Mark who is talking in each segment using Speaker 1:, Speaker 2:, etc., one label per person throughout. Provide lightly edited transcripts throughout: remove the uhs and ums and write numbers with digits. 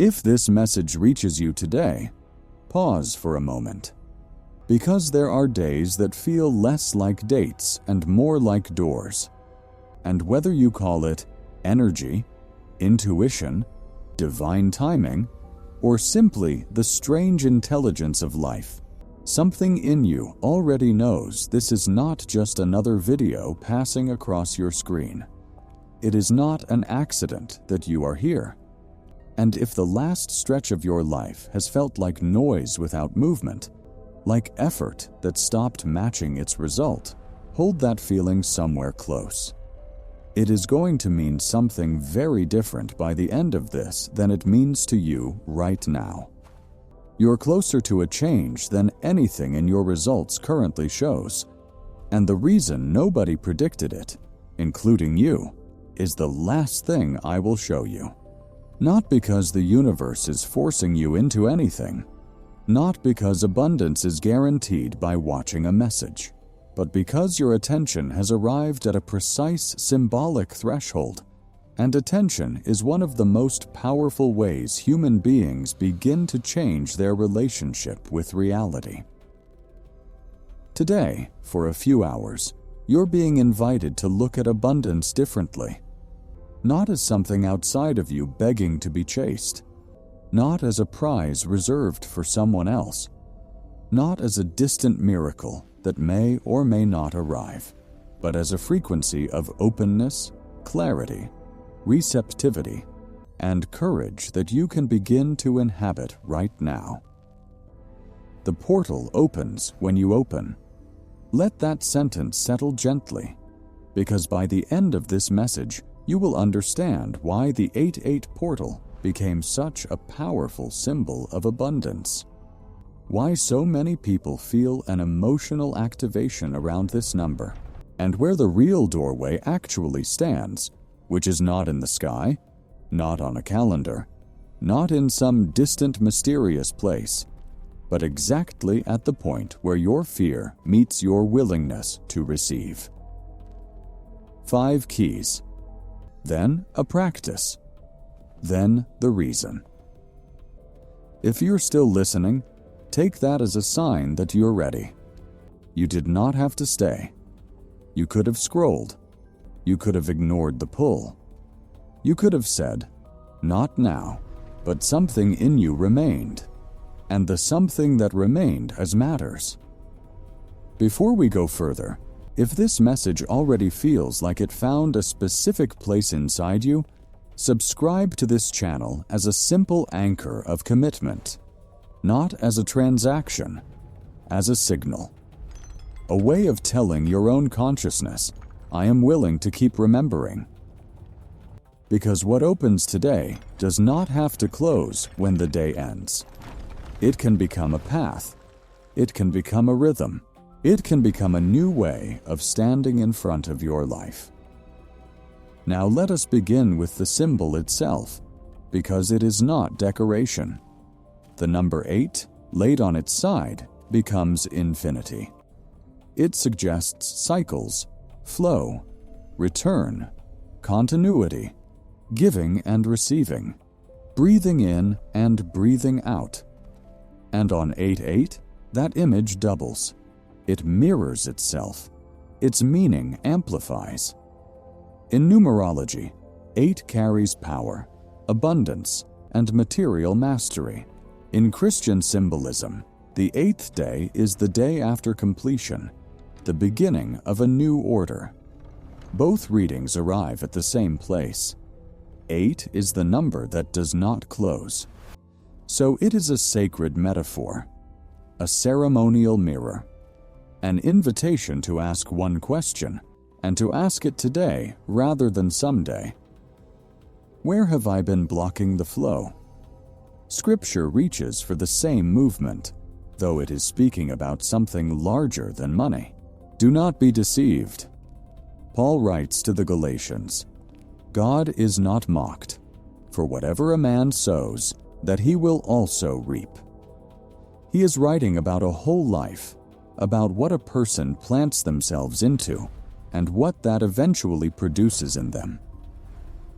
Speaker 1: If this message reaches you today, pause for a moment. Because there are days that feel less like dates and more like doors. And whether you call it energy, intuition, divine timing, or simply the strange intelligence of life, something in you already knows this is not just another video passing across your screen. It is not an accident that you are here. And if the last stretch of your life has felt like noise without movement, like effort that stopped matching its result, hold that feeling somewhere close. It is going to mean something very different by the end of this than it means to you right now. You're closer to a change than anything in your results currently shows. And the reason nobody predicted it, including you, is the last thing I will show you. Not because the universe is forcing you into anything, not because abundance is guaranteed by watching a message, but because your attention has arrived at a precise symbolic threshold, and attention is one of the most powerful ways human beings begin to change their relationship with reality. Today, for a few hours, you're being invited to look at abundance differently, not as something outside of you begging to be chased, not as a prize reserved for someone else, not as a distant miracle that may or may not arrive, but as a frequency of openness, clarity, receptivity, and courage that you can begin to inhabit right now. The portal opens when you open. Let that sentence settle gently, because by the end of this message, you will understand why the 8-8 portal became such a powerful symbol of abundance. Why so many people feel an emotional activation around this number, and where the real doorway actually stands, which is not in the sky, not on a calendar, not in some distant mysterious place, but exactly at the point where your fear meets your willingness to receive. 5 keys. Then a practice. Then the reason. If you're still listening, take that as a sign that you're ready. You did not have to stay. You could have scrolled. You could have ignored the pull. You could have said, "Not now," but something in you remained. And the something that remained as matters. Before we go further, if this message already feels like it found a specific place inside you, subscribe to this channel as a simple anchor of commitment, not as a transaction, as a signal. A way of telling your own consciousness, I am willing to keep remembering. Because what opens today does not have to close when the day ends. It can become a path. It can become a rhythm. It can become a new way of standing in front of your life. Now let us begin with the symbol itself, because it is not decoration. The number 8, laid on its side, becomes infinity. It suggests cycles, flow, return, continuity, giving and receiving, breathing in and breathing out. And on 8-8, that image doubles. It mirrors itself. Its meaning amplifies. In numerology, 8 carries power, abundance, and material mastery. In Christian symbolism, the 8th day is the day after completion, the beginning of a new order. Both readings arrive at the same place. 8 is the number that does not close. So it is a sacred metaphor, a ceremonial mirror, an invitation to ask one question, and to ask it today rather than someday. Where have I been blocking the flow? Scripture reaches for the same movement, though it is speaking about something larger than money. Do not be deceived. Paul writes to the Galatians, God is not mocked, for whatever a man sows, that he will also reap. He is writing about a whole life, about what a person plants themselves into, and what that eventually produces in them.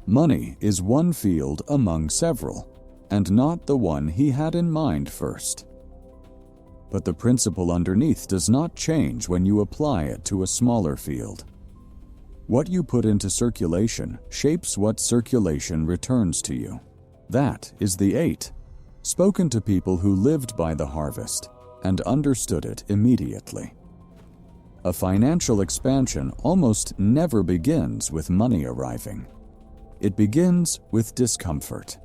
Speaker 1: Money is one field among several, and not the one he had in mind first. But the principle underneath does not change when you apply it to a smaller field. What you put into circulation shapes what circulation returns to you. That is the 8, spoken to people who lived by the harvest and understood it immediately. A financial expansion almost never begins with money arriving. It begins with discomfort.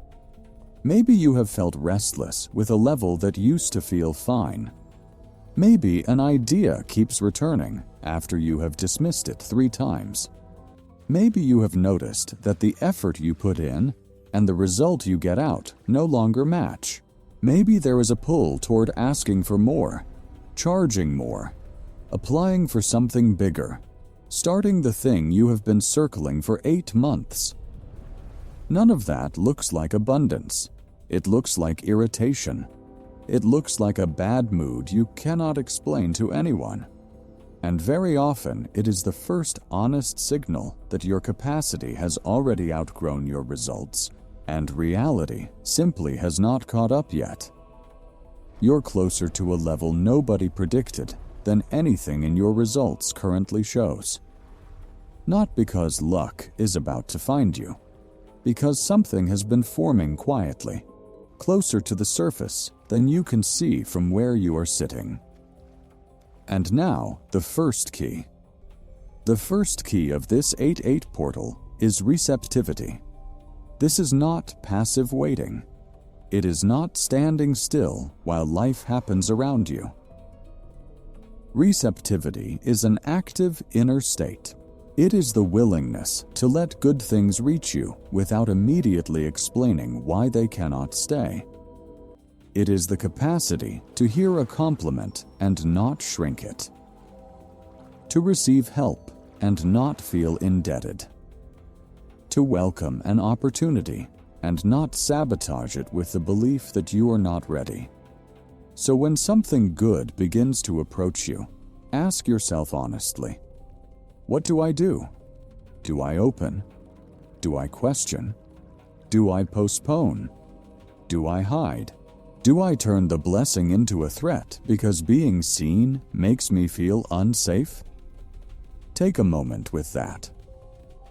Speaker 1: Maybe you have felt restless with a level that used to feel fine. Maybe an idea keeps returning after you have dismissed it 3 times. Maybe you have noticed that the effort you put in and the result you get out no longer match. Maybe there is a pull toward asking for more, charging more, applying for something bigger, starting the thing you have been circling for 8 months. None of that looks like abundance. It looks like irritation. It looks like a bad mood you cannot explain to anyone. And very often, it is the first honest signal that your capacity has already outgrown your results, and reality simply has not caught up yet. You're closer to a level nobody predicted than anything in your results currently shows. Not because luck is about to find you, because something has been forming quietly, closer to the surface than you can see from where you are sitting. And now, the first key. The first key of this 8-8 portal is receptivity. This is not passive waiting. It is not standing still while life happens around you. Receptivity is an active inner state. It is the willingness to let good things reach you without immediately explaining why they cannot stay. It is the capacity to hear a compliment and not shrink it. To receive help and not feel indebted. To welcome an opportunity and not sabotage it with the belief that you are not ready. So when something good begins to approach you, ask yourself honestly, what do I do? Do I open? Do I question? Do I postpone? Do I hide? Do I turn the blessing into a threat because being seen makes me feel unsafe? Take a moment with that.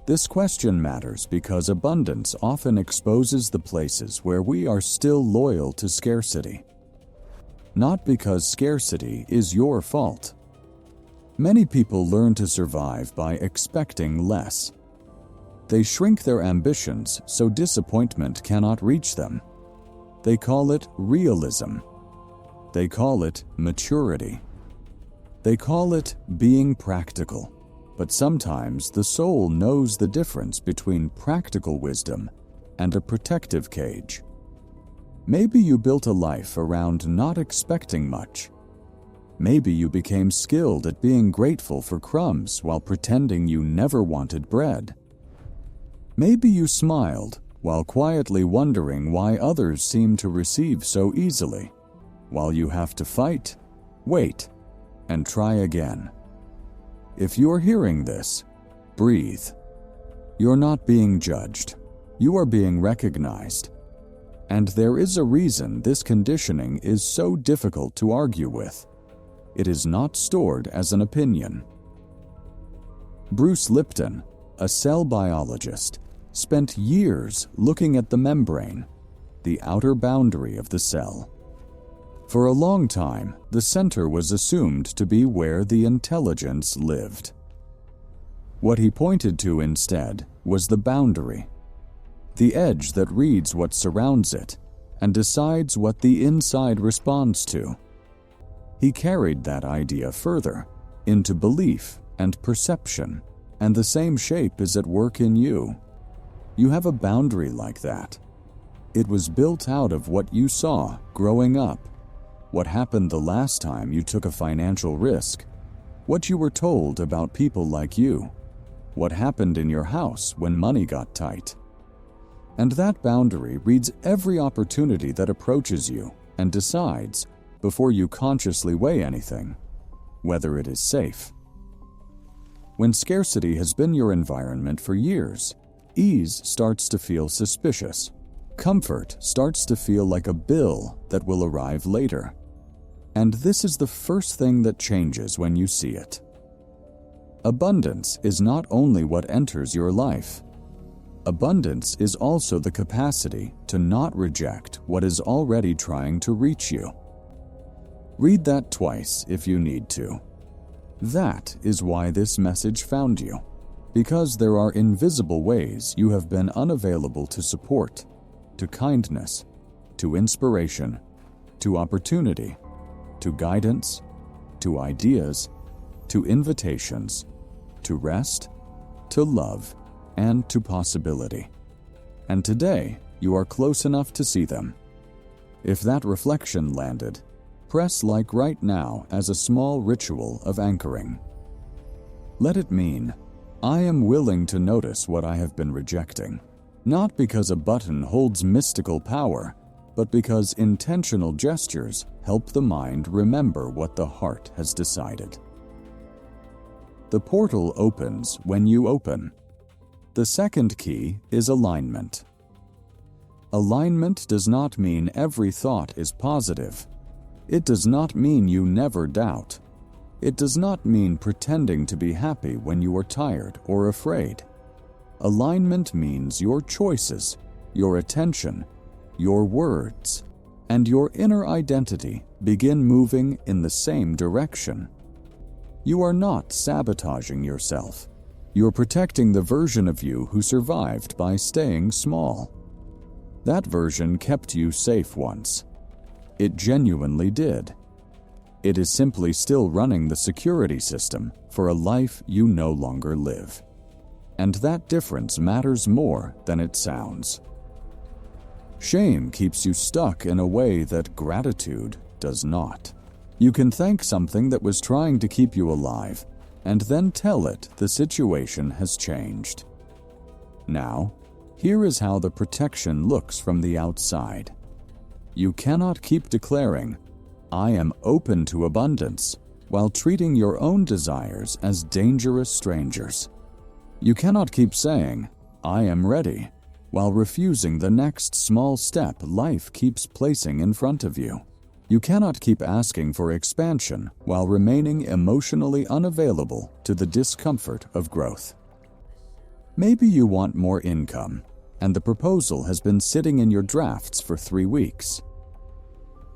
Speaker 1: This question matters because abundance often exposes the places where we are still loyal to scarcity. Not because scarcity is your fault. Many people learn to survive by expecting less. They shrink their ambitions so disappointment cannot reach them. They call it realism. They call it maturity. They call it being practical. But sometimes the soul knows the difference between practical wisdom and a protective cage. Maybe you built a life around not expecting much. Maybe you became skilled at being grateful for crumbs while pretending you never wanted bread. Maybe you smiled while quietly wondering why others seem to receive so easily, while you have to fight, wait, and try again. If you're hearing this, breathe. You're not being judged. You are being recognized. And there is a reason this conditioning is so difficult to argue with. It is not stored as an opinion. Bruce Lipton, a cell biologist, spent years looking at the membrane, the outer boundary of the cell. For a long time, the center was assumed to be where the intelligence lived. What he pointed to instead was the boundary, the edge that reads what surrounds it and decides what the inside responds to. He carried that idea further into belief and perception, and the same shape is at work in you. You have a boundary like that. It was built out of what you saw growing up, what happened the last time you took a financial risk, what you were told about people like you, what happened in your house when money got tight. And that boundary reads every opportunity that approaches you and decides, before you consciously weigh anything, whether it is safe. When scarcity has been your environment for years, ease starts to feel suspicious. Comfort starts to feel like a bill that will arrive later. And this is the first thing that changes when you see it. Abundance is not only what enters your life. Abundance is also the capacity to not reject what is already trying to reach you. Read that twice if you need to. That is why this message found you, because there are invisible ways you have been unavailable to support, to kindness, to inspiration, to opportunity, to guidance, to ideas, to invitations, to rest, to love, and to possibility. And today, you are close enough to see them. If that reflection landed, press like right now as a small ritual of anchoring. Let it mean, I am willing to notice what I have been rejecting, not because a button holds mystical power, but because intentional gestures help the mind remember what the heart has decided. The portal opens when you open. The second key is alignment. Alignment does not mean every thought is positive. It does not mean you never doubt. It does not mean pretending to be happy when you are tired or afraid. Alignment means your choices, your attention, your words, and your inner identity begin moving in the same direction. You are not sabotaging yourself. You're protecting the version of you who survived by staying small. That version kept you safe once. It genuinely did. It is simply still running the security system for a life you no longer live. And that difference matters more than it sounds. Shame keeps you stuck in a way that gratitude does not. You can thank something that was trying to keep you alive, and then tell it the situation has changed. Now, here is how the protection looks from the outside. You cannot keep declaring, I am open to abundance, while treating your own desires as dangerous strangers. You cannot keep saying, I am ready, while refusing the next small step life keeps placing in front of you. You cannot keep asking for expansion while remaining emotionally unavailable to the discomfort of growth. Maybe you want more income, and the proposal has been sitting in your drafts for 3 weeks.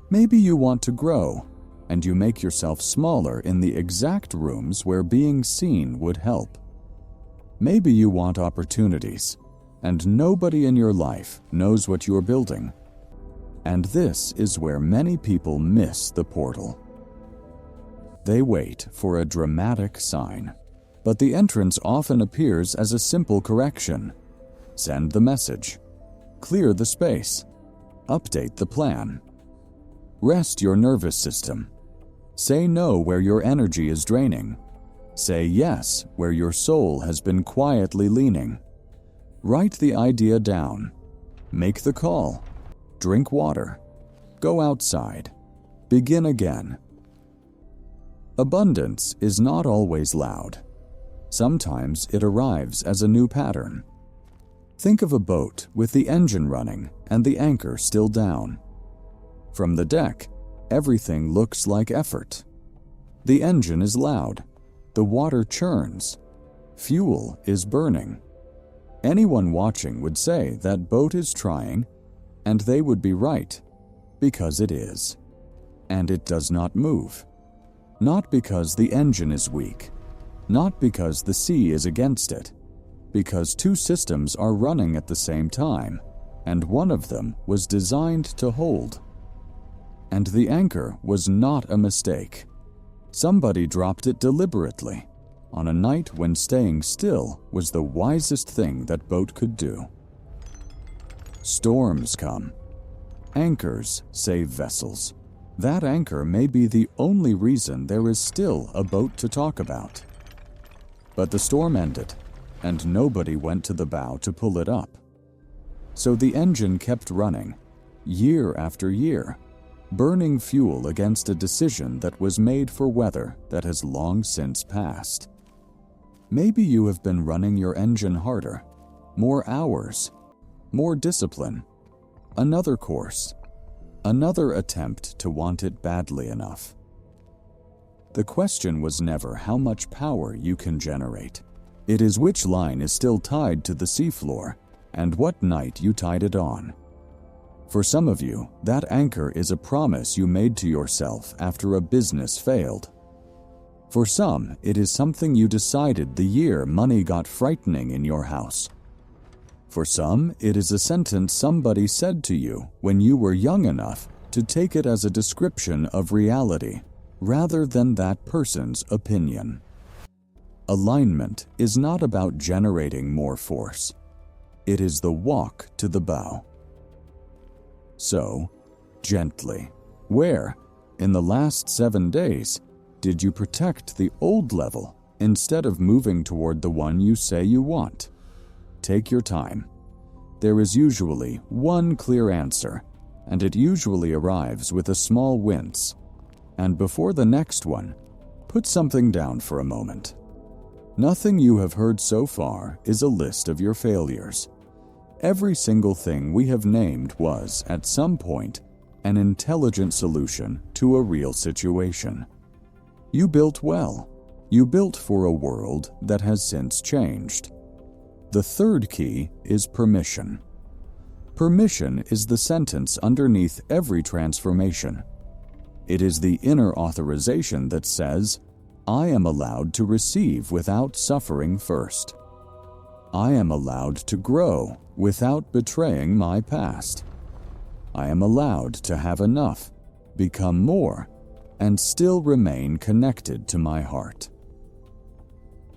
Speaker 1: Maybe you want to grow, and you make yourself smaller in the exact rooms where being seen would help. Maybe you want opportunities, and nobody in your life knows what you're building. And this is where many people miss the portal. They wait for a dramatic sign, but the entrance often appears as a simple correction. Send the message. Clear the space. Update the plan. Rest your nervous system. Say no where your energy is draining. Say yes where your soul has been quietly leaning. Write the idea down. Make the call. Drink water. Go outside. Begin again. Abundance is not always loud. Sometimes it arrives as a new pattern. Think of a boat with the engine running and the anchor still down. From the deck, everything looks like effort. The engine is loud. The water churns. Fuel is burning. Anyone watching would say that boat is trying, and they would be right, because it is. And it does not move. Not because the engine is weak, not because the sea is against it, because 2 systems are running at the same time, and one of them was designed to hold. And the anchor was not a mistake. Somebody dropped it deliberately, on a night when staying still was the wisest thing that boat could do. Storms come. Anchors save vessels. That anchor may be the only reason there is still a boat to talk about. But the storm ended, and nobody went to the bow to pull it up. So the engine kept running, year after year, burning fuel against a decision that was made for weather that has long since passed. Maybe you have been running your engine harder, more hours, more discipline, another course, another attempt to want it badly enough. The question was never how much power you can generate. It is which line is still tied to the seafloor and what night you tied it on. For some of you, that anchor is a promise you made to yourself after a business failed. For some, it is something you decided the year money got frightening in your house. For some, it is a sentence somebody said to you when you were young enough to take it as a description of reality rather than that person's opinion. Alignment is not about generating more force. It is the walk to the bow. So, gently, where, in the last 7 days, did you protect the old level instead of moving toward the one you say you want? Take your time. There is usually one clear answer, and it usually arrives with a small wince. And before the next one, put something down for a moment. Nothing you have heard so far is a list of your failures. Every single thing we have named was, at some point, an intelligent solution to a real situation. You built well. You built for a world that has since changed. The third key is permission. Permission is the sentence underneath every transformation. It is the inner authorization that says, I am allowed to receive without suffering first. I am allowed to grow without betraying my past. I am allowed to have enough, become more, and still remain connected to my heart.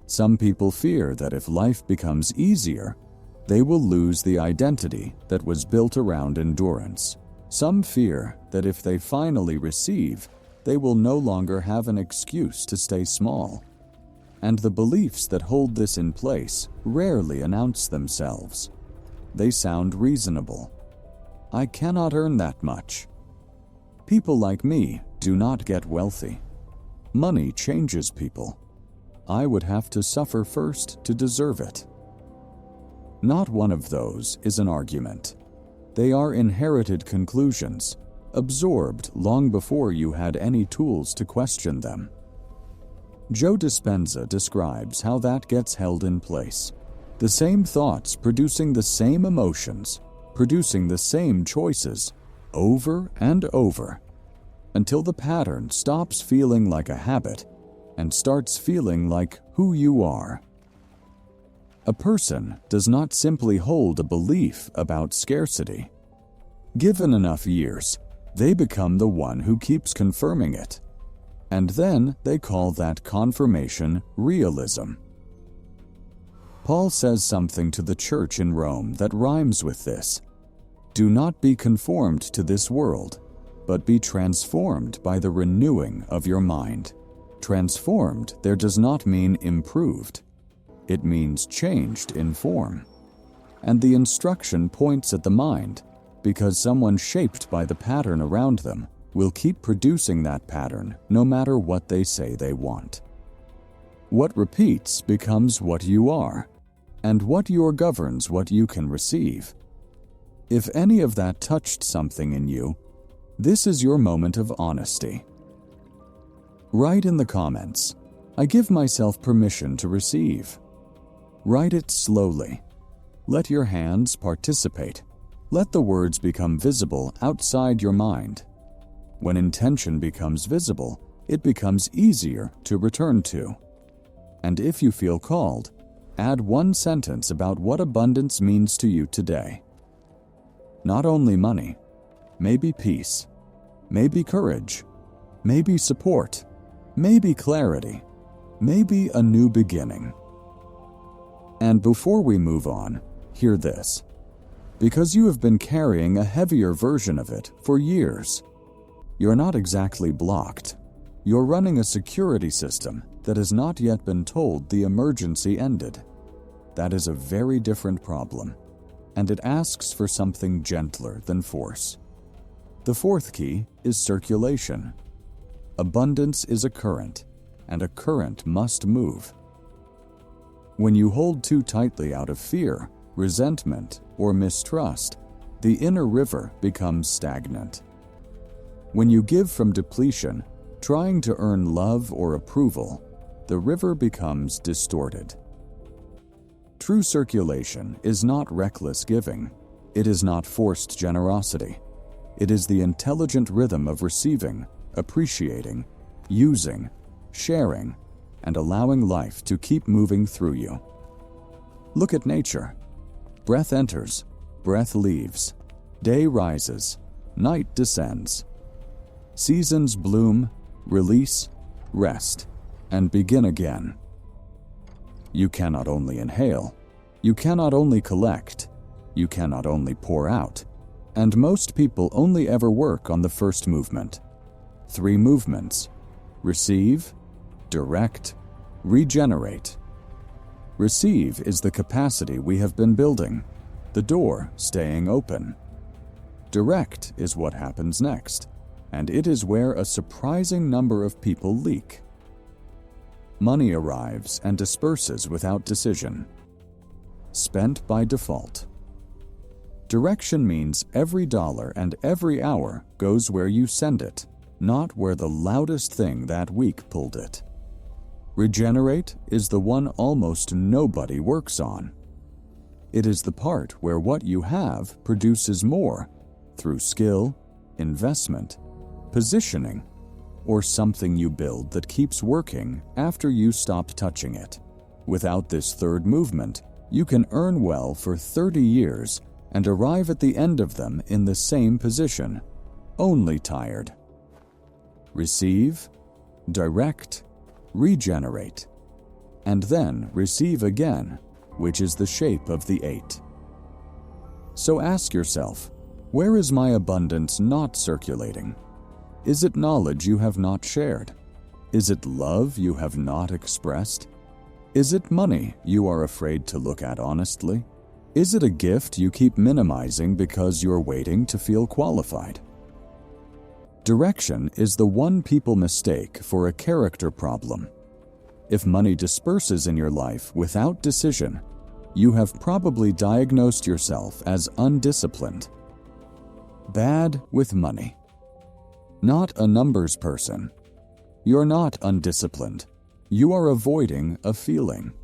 Speaker 1: Some people fear that if life becomes easier, they will lose the identity that was built around endurance. Some fear that if they finally receive, they will no longer have an excuse to stay small. And the beliefs that hold this in place rarely announce themselves. They sound reasonable. I cannot earn that much. People like me do not get wealthy. Money changes people. I would have to suffer first to deserve it. Not one of those is an argument. They are inherited conclusions, absorbed long before you had any tools to question them. Joe Dispenza describes how that gets held in place. The same thoughts producing the same emotions, producing the same choices, over and over, until the pattern stops feeling like a habit and starts feeling like who you are. A person does not simply hold a belief about scarcity. Given enough years, they become the one who keeps confirming it. And then they call that confirmation realism. Paul says something to the church in Rome that rhymes with this. Do not be conformed to this world, but be transformed by the renewing of your mind. Transformed there does not mean improved. It means changed in form. And the instruction points at the mind, because someone shaped by the pattern around them will keep producing that pattern no matter what they say they want. What repeats becomes what you are, and what you are governs what you can receive. If any of that touched something in you, this is your moment of honesty. Write in the comments, I give myself permission to receive. Write it slowly. Let your hands participate. Let the words become visible outside your mind. When intention becomes visible, it becomes easier to return to. And if you feel called, add one sentence about what abundance means to you today. Not only money, maybe peace, maybe courage, maybe support, maybe clarity, maybe a new beginning. And before we move on, hear this. Because you have been carrying a heavier version of it for years, you're not exactly blocked. You're running a security system that has not yet been told the emergency ended. That is a very different problem, and it asks for something gentler than force. The fourth key is circulation. Abundance is a current, and a current must move. When you hold too tightly out of fear, resentment, or mistrust, the inner river becomes stagnant. When you give from depletion, trying to earn love or approval, the river becomes distorted. True circulation is not reckless giving. It is not forced generosity. It is the intelligent rhythm of receiving, appreciating, using, sharing, and allowing life to keep moving through you. Look at nature. Breath enters, breath leaves. Day rises, night descends. Seasons bloom, release, rest, and begin again. You cannot only inhale, you cannot only collect, you cannot only pour out, and most people only ever work on the first movement. 3 movements: receive, direct, regenerate. Receive is the capacity we have been building, the door staying open. Direct is what happens next, and it is where a surprising number of people leak. Money arrives and disperses without decision. Spent by default. Direction means every dollar and every hour goes where you send it, not where the loudest thing that week pulled it. Regenerate is the one almost nobody works on. It is the part where what you have produces more through skill, investment, positioning, or something you build that keeps working after you stop touching it. Without this third movement, you can earn well for 30 years and arrive at the end of them in the same position, only tired. Receive, direct, regenerate, and then receive again, which is the shape of the 8. So ask yourself, where is my abundance not circulating? Is it knowledge you have not shared? Is it love you have not expressed? Is it money you are afraid to look at honestly? Is it a gift you keep minimizing because you're waiting to feel qualified? Direction is the one people mistake for a character problem. If money disperses in your life without decision, you have probably diagnosed yourself as undisciplined. Bad with money. Not a numbers person. You're not undisciplined. You are avoiding a feeling.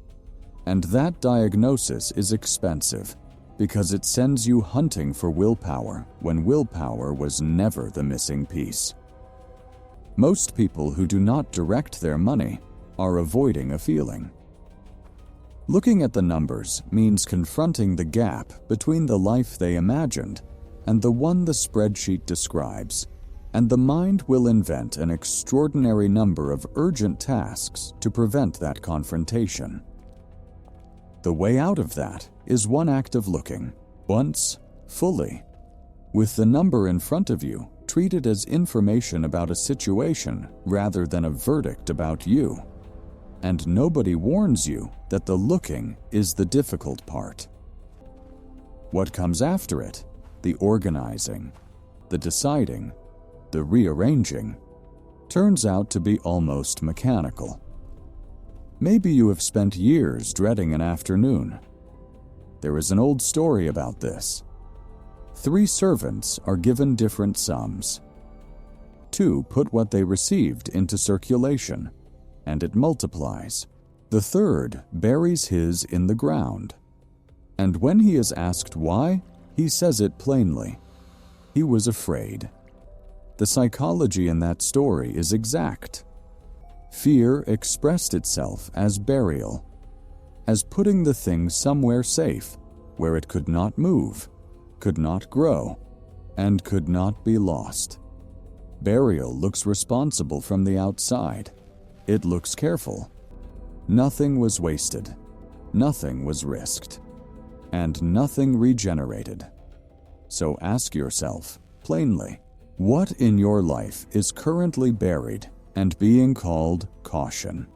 Speaker 1: And that diagnosis is expensive because it sends you hunting for willpower when willpower was never the missing piece. Most people who do not direct their money are avoiding a feeling. Looking at the numbers means confronting the gap between the life they imagined and the one the spreadsheet describes, and the mind will invent an extraordinary number of urgent tasks to prevent that confrontation. The way out of that is one act of looking, once, fully, with the number in front of you treated as information about a situation rather than a verdict about you. And nobody warns you that the looking is the difficult part. What comes after it, the organizing, the deciding, the rearranging, turns out to be almost mechanical. Maybe you have spent years dreading an afternoon. There is an old story about this. 3 servants are given different sums. 2 put what they received into circulation, and it multiplies. The 3rd buries his in the ground. And when he is asked why, he says it plainly. He was afraid. The psychology in that story is exact. Fear expressed itself as burial, as putting the thing somewhere safe, where it could not move, could not grow, and could not be lost. Burial looks responsible from the outside. It looks careful. Nothing was wasted, nothing was risked, and nothing regenerated. So ask yourself, plainly, what in your life is currently buried and being called caution?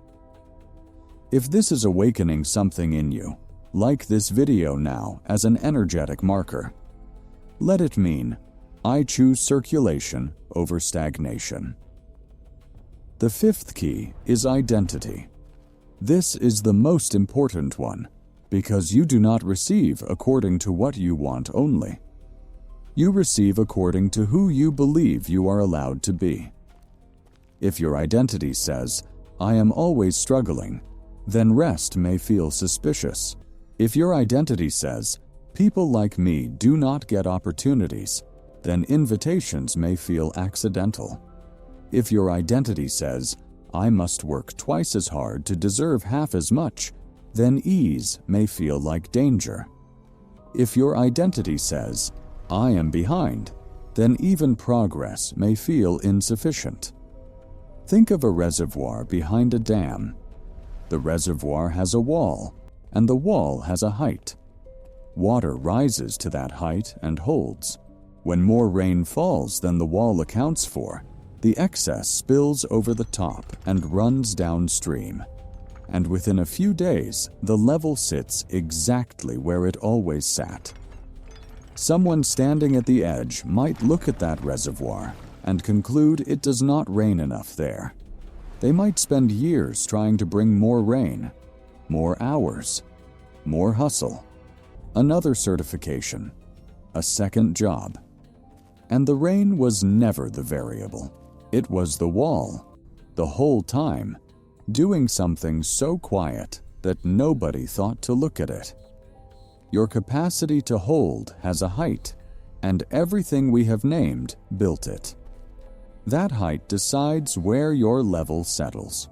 Speaker 1: If this is awakening something in you, like this video now as an energetic marker. Let it mean, I choose circulation over stagnation. The 5th key is identity. This is the most important one, because you do not receive according to what you want only. You receive according to who you believe you are allowed to be. If your identity says, "I am always struggling," then rest may feel suspicious. If your identity says, "People like me do not get opportunities," then invitations may feel accidental. If your identity says, "I must work twice as hard to deserve half as much," then ease may feel like danger. If your identity says, "I am behind," then even progress may feel insufficient. Think of a reservoir behind a dam. The reservoir has a wall, and the wall has a height. Water rises to that height and holds. When more rain falls than the wall accounts for, the excess spills over the top and runs downstream. And within a few days, the level sits exactly where it always sat. Someone standing at the edge might look at that reservoir and conclude it does not rain enough there. They might spend years trying to bring more rain, more hours, more hustle, another certification, a second job. And the rain was never the variable. It was the wall, the whole time, doing something so quiet that nobody thought to look at it. Your capacity to hold has a height, and everything we have named built it. That height decides where your level settles,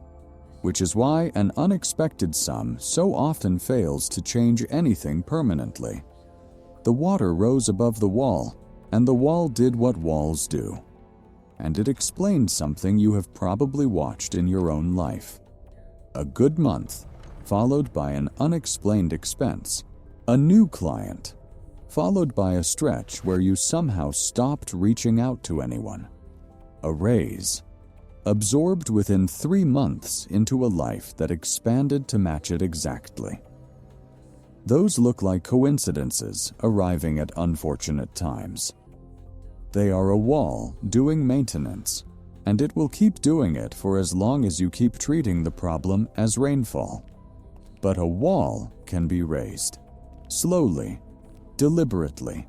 Speaker 1: which is why an unexpected sum so often fails to change anything permanently. The water rose above the wall, and the wall did what walls do. And it explained something you have probably watched in your own life. A good month, followed by an unexplained expense. A new client, followed by a stretch where you somehow stopped reaching out to anyone. A raise, absorbed within 3 months into a life that expanded to match it exactly. Those look like coincidences arriving at unfortunate times. They are a wall doing maintenance, and it will keep doing it for as long as you keep treating the problem as rainfall. But a wall can be raised, slowly, deliberately,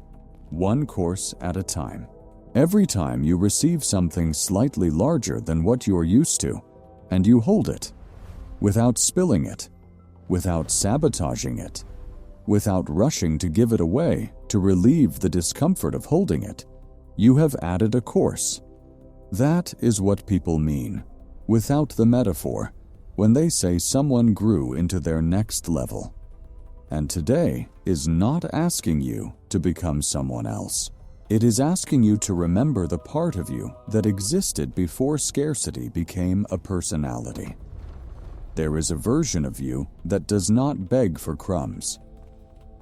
Speaker 1: one course at a time. Every time you receive something slightly larger than what you are used to, and you hold it, without spilling it, without sabotaging it, without rushing to give it away to relieve the discomfort of holding it, you have added a course. That is what people mean, without the metaphor, when they say someone grew into their next level. And today is not asking you to become someone else. It is asking you to remember the part of you that existed before scarcity became a personality. There is a version of you that does not beg for crumbs.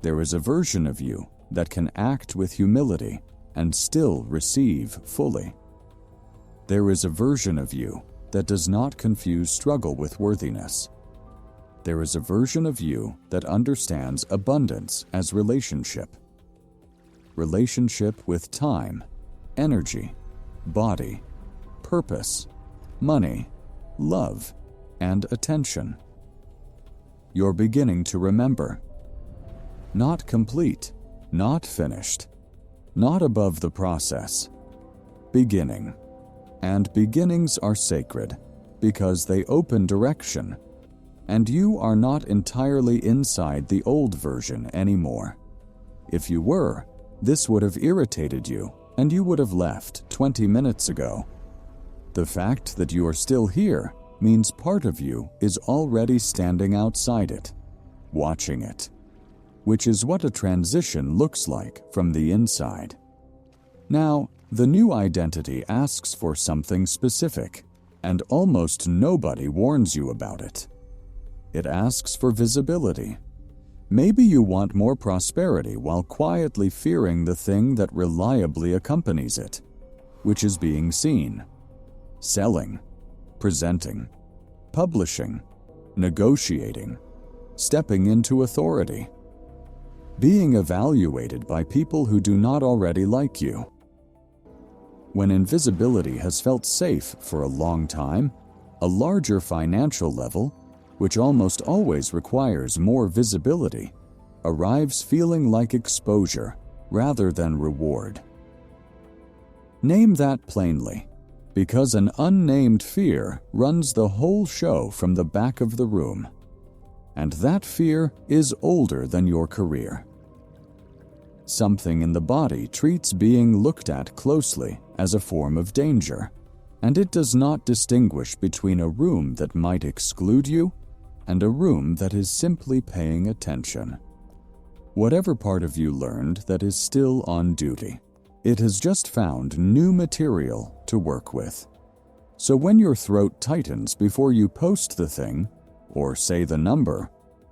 Speaker 1: There is a version of you that can act with humility and still receive fully. There is a version of you that does not confuse struggle with worthiness. There is a version of you that understands abundance as relationship. Relationship with time, energy, body, purpose, money, love, and attention. You're beginning to remember. Not complete, not finished, not above the process. Beginning. And beginnings are sacred because they open direction, and you are not entirely inside the old version anymore. If you were, this would have irritated you, and you would have left 20 minutes ago. The fact that you are still here means part of you is already standing outside it, watching it, which is what a transition looks like from the inside. Now, the new identity asks for something specific, and almost nobody warns you about it. It asks for visibility. Maybe you want more prosperity while quietly fearing the thing that reliably accompanies it, which is being seen, selling, presenting, publishing, negotiating, stepping into authority, being evaluated by people who do not already like you. When invisibility has felt safe for a long time, a larger financial level, which almost always requires more visibility, arrives feeling like exposure rather than reward. Name that plainly, because an unnamed fear runs the whole show from the back of the room. And that fear is older than your career. Something in the body treats being looked at closely as a form of danger, and it does not distinguish between a room that might exclude you and a room that is simply paying attention. Whatever part of you learned that is still on duty, it has just found new material to work with. So when your throat tightens before you post the thing, or say the number,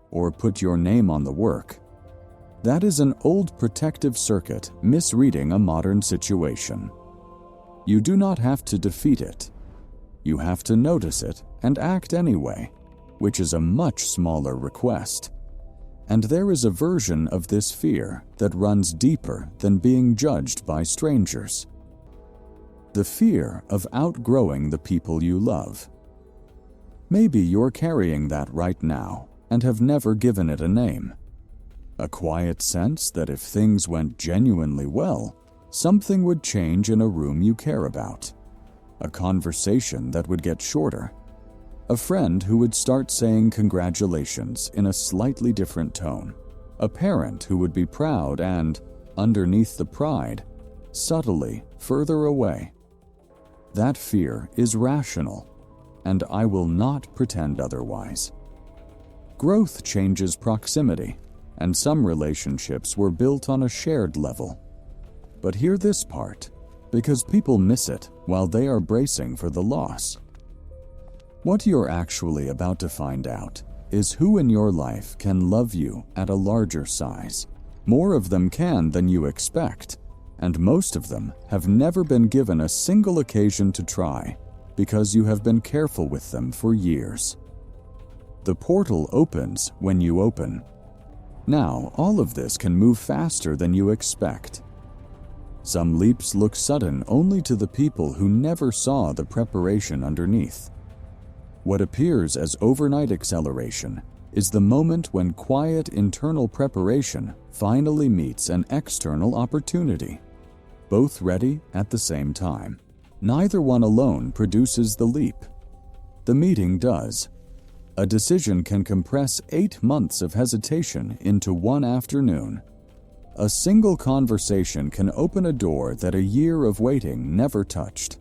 Speaker 1: or put your name on the work, that is an old protective circuit misreading a modern situation. You do not have to defeat it. You have to notice it and act anyway, which is a much smaller request. And there is a version of this fear that runs deeper than being judged by strangers. The fear of outgrowing the people you love. Maybe you're carrying that right now and have never given it a name. A quiet sense that if things went genuinely well, something would change in a room you care about. A conversation that would get shorter. A friend who would start saying congratulations in a slightly different tone. A parent who would be proud and, underneath the pride, subtly further away. That fear is rational, and I will not pretend otherwise. Growth changes proximity, and some relationships were built on a shared level. But hear this part, because people miss it while they are bracing for the loss. What you're actually about to find out is who in your life can love you at a larger size. More of them can than you expect, and most of them have never been given a single occasion to try because you have been careful with them for years. The portal opens when you open. Now, all of this can move faster than you expect. Some leaps look sudden only to the people who never saw the preparation underneath. What appears as overnight acceleration is the moment when quiet internal preparation finally meets an external opportunity, both ready at the same time. Neither one alone produces the leap. The meeting does. A decision can compress 8 months of hesitation into one afternoon. A single conversation can open a door that a year of waiting never touched.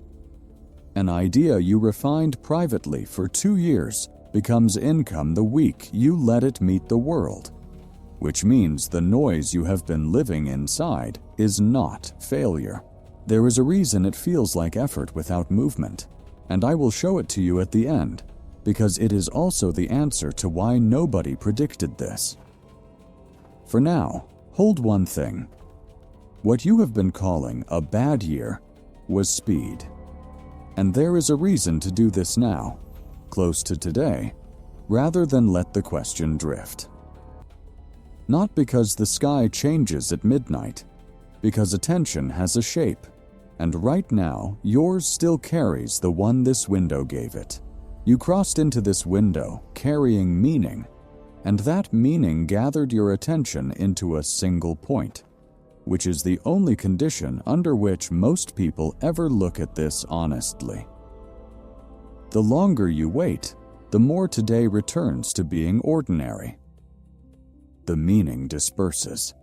Speaker 1: An idea you refined privately for 2 years becomes income the week you let it meet the world, which means the noise you have been living inside is not failure. There is a reason it feels like effort without movement, and I will show it to you at the end, because it is also the answer to why nobody predicted this. For now, hold one thing. What you have been calling a bad year was speed. And there is a reason to do this now, close to today, rather than let the question drift. Not because the sky changes at midnight, because attention has a shape, and right now yours still carries the one this window gave it. You crossed into this window carrying meaning, and that meaning gathered your attention into a single point, which is the only condition under which most people ever look at this honestly. The longer you wait, the more today returns to being ordinary. The meaning disperses.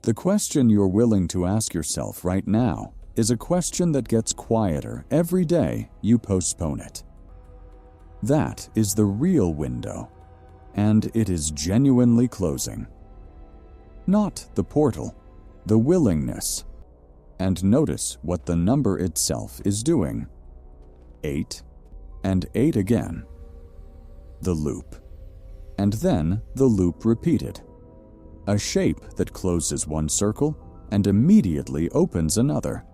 Speaker 1: The question you're willing to ask yourself right now is a question that gets quieter every day you postpone it. That is the real window, and it is genuinely closing. Not the portal, the willingness. And notice what the number itself is doing. 8, and 8 again. The loop. And then the loop repeated. A shape that closes one circle and immediately opens another.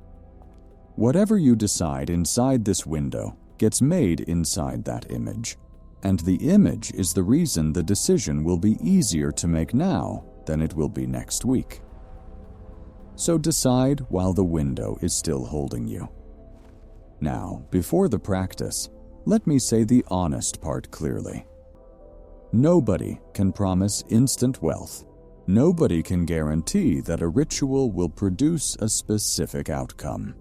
Speaker 1: Whatever you decide inside this window gets made inside that image, and the image is the reason the decision will be easier to make now than it will be next week. So decide while the window is still holding you. Now, before the practice, let me say the honest part clearly. Nobody can promise instant wealth. Nobody can guarantee that a ritual will produce a specific outcome.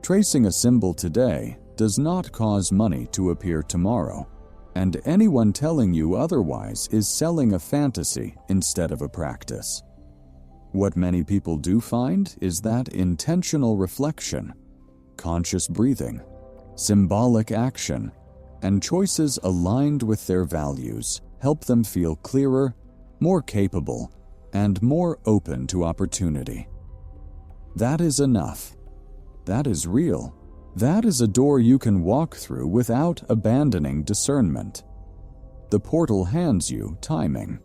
Speaker 1: Tracing a symbol today does not cause money to appear tomorrow, and anyone telling you otherwise is selling a fantasy instead of a practice. What many people do find is that intentional reflection, conscious breathing, symbolic action, and choices aligned with their values help them feel clearer, more capable, and more open to opportunity. That is enough. That is real. That is a door you can walk through without abandoning discernment. The portal hands you timing.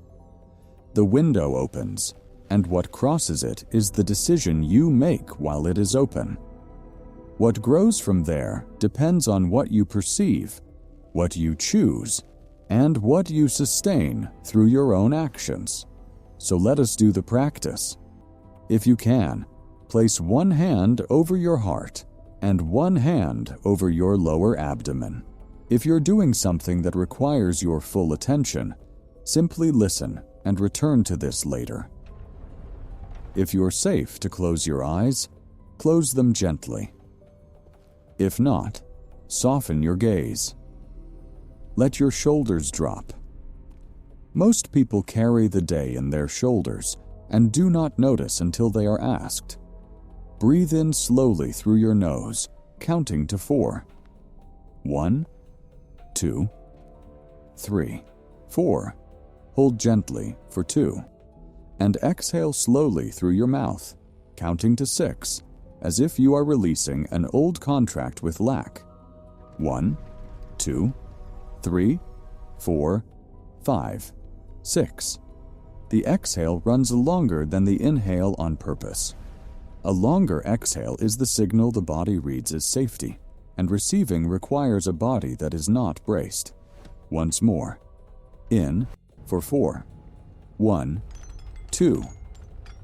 Speaker 1: The window opens, and what crosses it is the decision you make while it is open. What grows from there depends on what you perceive, what you choose, and what you sustain through your own actions. So let us do the practice. If you can, place one hand over your heart and one hand over your lower abdomen. If you're doing something that requires your full attention, simply listen and return to this later. If you're safe to close your eyes, close them gently. If not, soften your gaze. Let your shoulders drop. Most people carry the day in their shoulders and do not notice until they are asked. Breathe in slowly through your nose, counting to 4. 1, 2, 3, 4. Hold gently for 2. And exhale slowly through your mouth, counting to 6, as if you are releasing an old contract with lack. 1, 2, 3, 4, 5, 6. The exhale runs longer than the inhale on purpose. A longer exhale is the signal the body reads as safety, and receiving requires a body that is not braced. Once more. In for 4. 1, 2,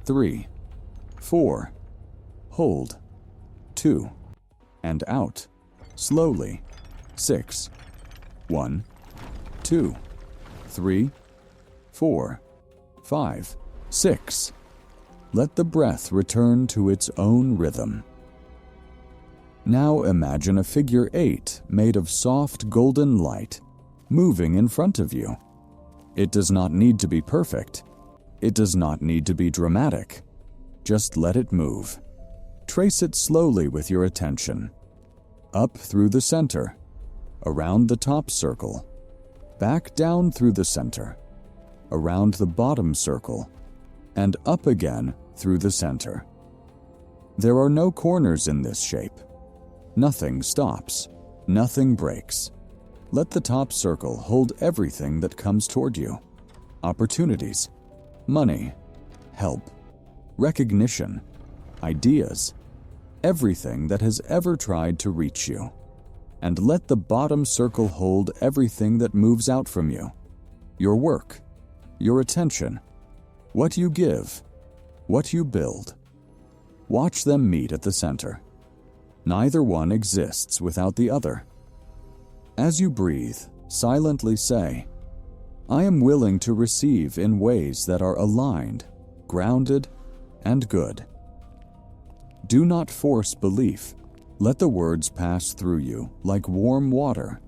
Speaker 1: 3, 4. Hold. 2. And out. Slowly. 6. 1, 2, 3, 4, 5, 6. Let the breath return to its own rhythm. Now imagine a figure 8 made of soft golden light moving in front of you. It does not need to be perfect. It does not need to be dramatic. Just let it move. Trace it slowly with your attention. Up through the center, around the top circle, back down through the center, around the bottom circle, and up again through the center. There are no corners in this shape. Nothing stops. Nothing breaks. Let the top circle hold everything that comes toward you. Opportunities, money, help, recognition, ideas, everything that has ever tried to reach you. And let the bottom circle hold everything that moves out from you. Your work, your attention, what you give, what you build. Watch them meet at the center. Neither one exists without the other. As you breathe, silently say, I am willing to receive in ways that are aligned, grounded, and good. Do not force belief. Let the words pass through you like warm water.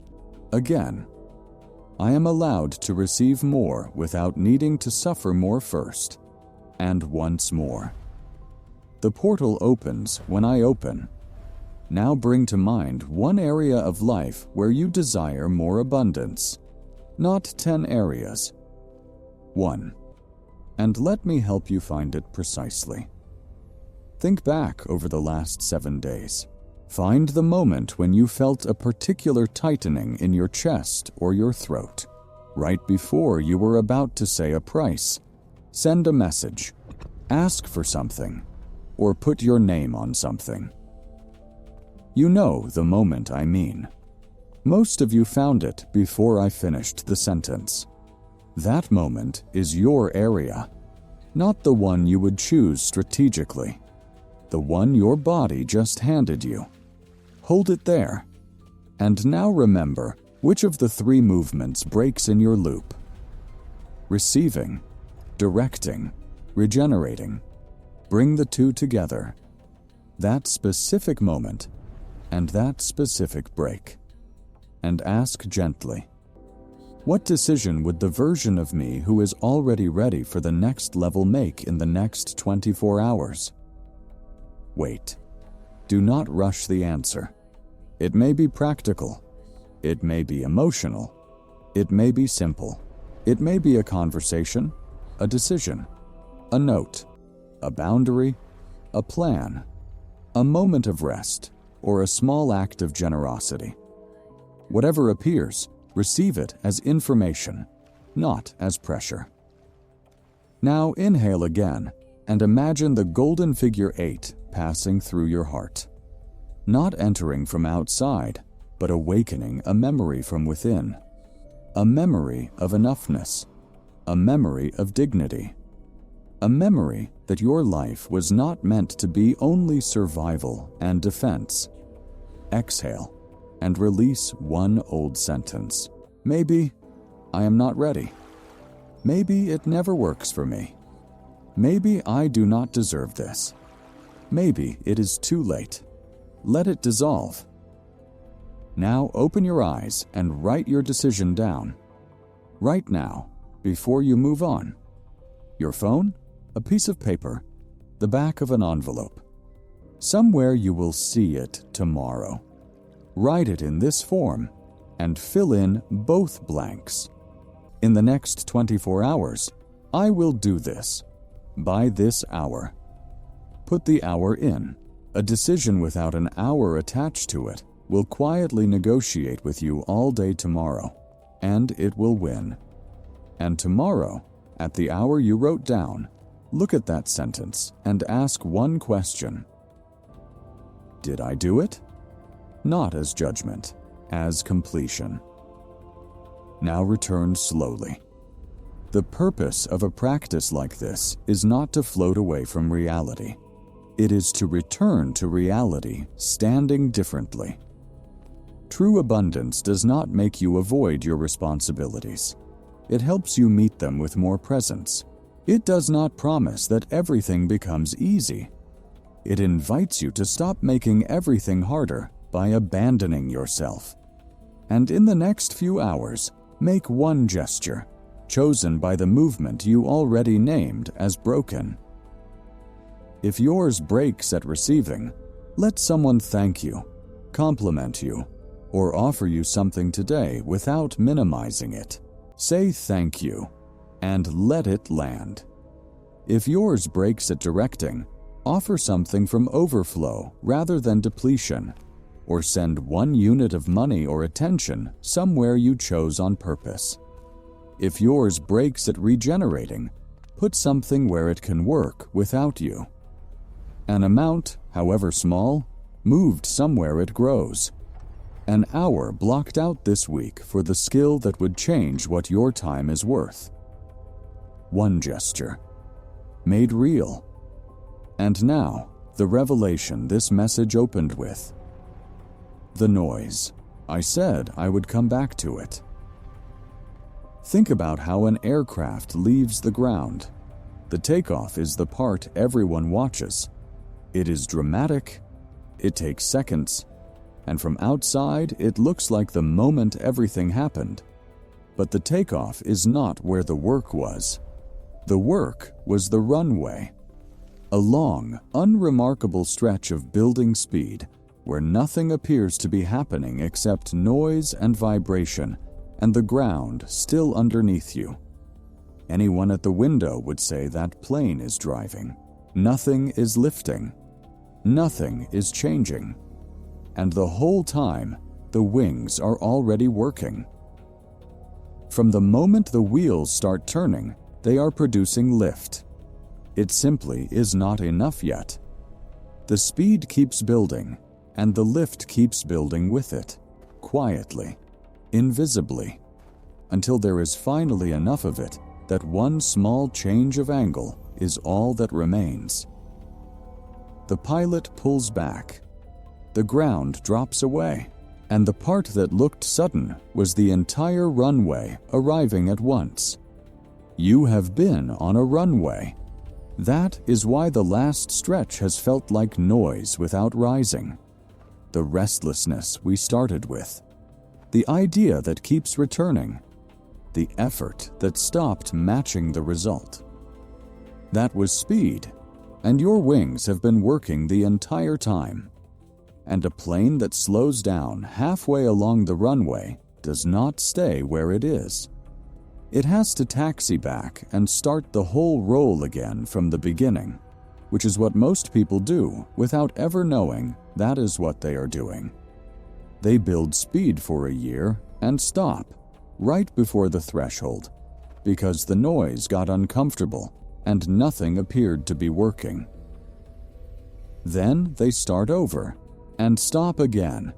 Speaker 1: Again, I am allowed to receive more without needing to suffer more first. And once more. The portal opens when I open. Now bring to mind one area of life where you desire more abundance. Not 10 areas. 1. And let me help you find it precisely. Think back over the last 7 days. Find the moment when you felt a particular tightening in your chest or your throat, right before you were about to say a price, send a message, ask for something, or put your name on something. You know the moment I mean. Most of you found it before I finished the sentence. That moment is your area, not the one you would choose strategically, the one your body just handed you. Hold it there. And now remember which of the 3 movements breaks in your loop. Receiving, directing, regenerating. Bring the 2 together. That specific moment, and that specific break. And ask gently, what decision would the version of me who is already ready for the next level make in the next 24 hours? Wait. Do not rush the answer. It may be practical. It may be emotional. It may be simple. It may be a conversation, a decision, a note, a boundary, a plan, a moment of rest, or a small act of generosity. Whatever appears, receive it as information, not as pressure. Now inhale again and imagine the golden figure 8 passing through your heart. Not entering from outside, but awakening a memory from within. A memory of enoughness. A memory of dignity. A memory that your life was not meant to be only survival and defense. Exhale and release one old sentence. Maybe I am not ready. Maybe it never works for me. Maybe I do not deserve this. Maybe it is too late. Let it dissolve. Now open your eyes and write your decision down. Right now, before you move on. Your phone, a piece of paper, the back of an envelope. Somewhere you will see it tomorrow. Write it in this form and fill in both blanks. In the next 24 hours, I will do this. By this hour. Put the hour in. A decision without an hour attached to it will quietly negotiate with you all day tomorrow, and it will win. And tomorrow, at the hour you wrote down, look at that sentence and ask one question. Did I do it? Not as judgment, as completion. Now return slowly. The purpose of a practice like this is not to float away from reality. It is to return to reality standing differently. True abundance does not make you avoid your responsibilities. It helps you meet them with more presence. It does not promise that everything becomes easy. It invites you to stop making everything harder by abandoning yourself. And in the next few hours, make one gesture, chosen by the movement you already named as broken. If yours breaks at receiving, let someone thank you, compliment you, or offer you something today without minimizing it. Say thank you, and let it land. If yours breaks at directing, offer something from overflow rather than depletion, or send one unit of money or attention somewhere you chose on purpose. If yours breaks at regenerating, put something where it can work without you. An amount, however small, moved somewhere it grows. An hour blocked out this week for the skill that would change what your time is worth. One gesture, made real. And now, the revelation this message opened with. The noise. I said I would come back to it. Think about how an aircraft leaves the ground. The takeoff is the part everyone watches. It is dramatic, it takes seconds, and from outside it looks like the moment everything happened. But the takeoff is not where the work was. The work was the runway. A long, unremarkable stretch of building speed where nothing appears to be happening except noise and vibration, and the ground still underneath you. Anyone at the window would say that plane is driving. Nothing is lifting. Nothing is changing. And the whole time, the wings are already working. From the moment the wheels start turning, they are producing lift. It simply is not enough yet. The speed keeps building, and the lift keeps building with it, quietly, invisibly, until there is finally enough of it that one small change of angle is all that remains. The pilot pulls back. The ground drops away, and the part that looked sudden was the entire runway arriving at once. You have been on a runway. That is why the last stretch has felt like noise without rising. the restlessness we started with, the idea that keeps returning, the effort that stopped matching the result. That was speed, and your wings have been working the entire time. And a plane that slows down halfway along the runway does not stay where it is. It has to taxi back and start the whole roll again from the beginning, which is what most people do without ever knowing that is what they are doing. They build speed for a year and stop right before the threshold because the noise got uncomfortable and nothing appeared to be working. Then they start over and stop again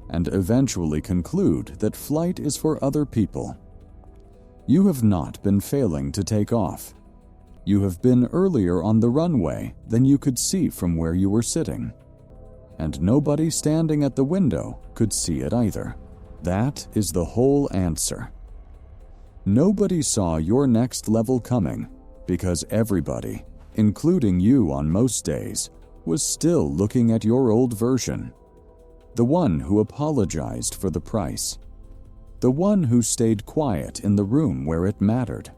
Speaker 1: and eventually conclude that flight is for other people. You have not been failing to take off. You have been earlier on the runway than you could see from where you were sitting. And nobody standing at the window could see it either. That is the whole answer. Nobody saw your next level coming because everybody, including you on most days, was still looking at your old version. The one who apologized for the price. The one who stayed quiet in the room where it mattered.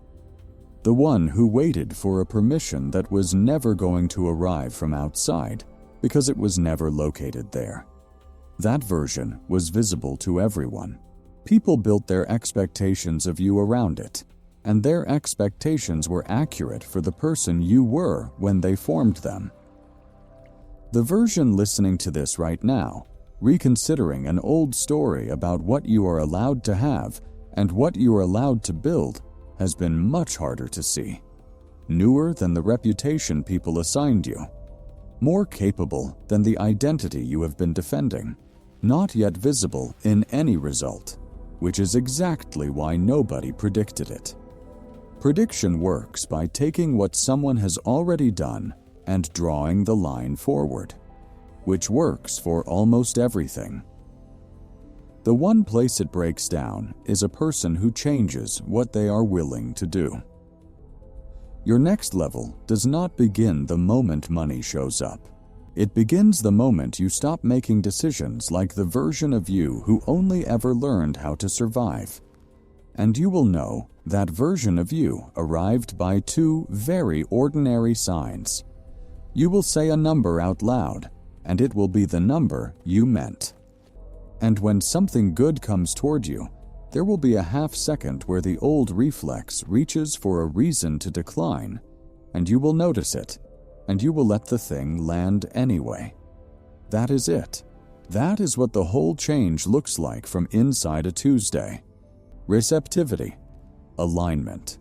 Speaker 1: The one who waited for a permission that was never going to arrive from outside because it was never located there. That version was visible to everyone. People built their expectations of you around it, and their expectations were accurate for the person you were when they formed them. The version listening to this right now, reconsidering an old story about what you are allowed to have and what you are allowed to build, has been much harder to see. Newer than the reputation people assigned you. More capable than the identity you have been defending. Not yet visible in any result, which is exactly why nobody predicted it. Prediction works by taking what someone has already done and drawing the line forward, which works for almost everything. The one place it breaks down is a person who changes what they are willing to do. Your next level does not begin the moment money shows up. It begins the moment you stop making decisions like the version of you who only ever learned how to survive. And you will know that version of you arrived by two very ordinary signs. You will say a number out loud, and it will be the number you meant. And when something good comes toward you, there will be a half second where the old reflex reaches for a reason to decline, and you will notice it, and you will let the thing land anyway. That is it. That is what the whole change looks like from inside a Tuesday. Receptivity, alignment,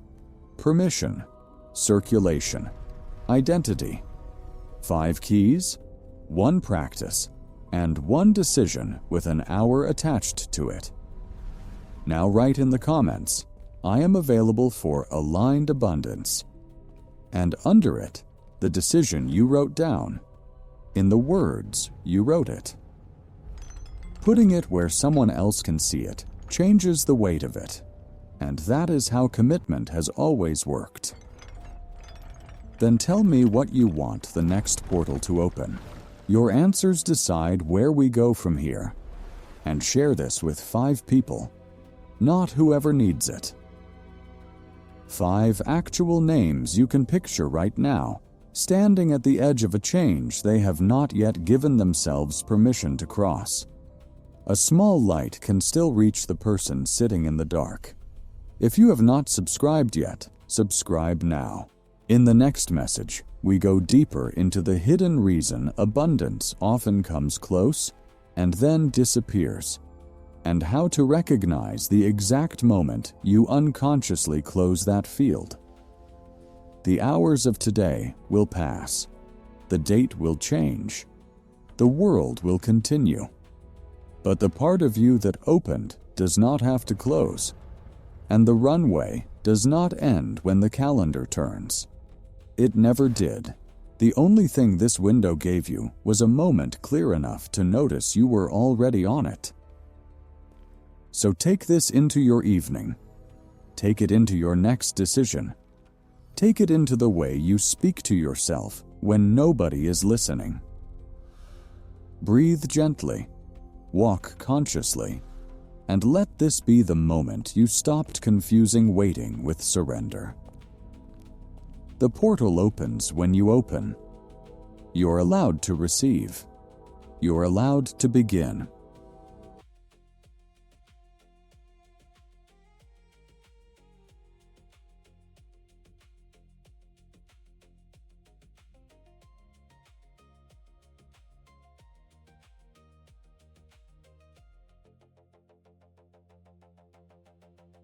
Speaker 1: permission, circulation, identity. 5 keys, 1 practice, and 1 decision with an hour attached to it. Now write in the comments, I am available for aligned abundance. And under it, the decision you wrote down, in the words you wrote it. Putting it where someone else can see it changes the weight of it, and that is how commitment has always worked. Then tell me what you want the next portal to open. Your answers decide where we go from here, and share this with 5 people, not whoever needs it. 5 actual names you can picture right now, standing at the edge of a change they have not yet given themselves permission to cross. A small light can still reach the person sitting in the dark. If you have not subscribed yet, subscribe now. In the next message, we go deeper into the hidden reason abundance often comes close and then disappears, and how to recognize the exact moment you unconsciously close that field. The hours of today will pass. The date will change. The world will continue. But the part of you that opened does not have to close, and the runway does not end when the calendar turns. It never did. The only thing this window gave you was a moment clear enough to notice you were already on it. So take this into your evening. Take it into your next decision. Take it into the way you speak to yourself when nobody is listening. Breathe gently Walk consciously, and let this be the moment you stopped confusing waiting with surrender. The portal opens when you open. You're allowed to receive. You're allowed to begin.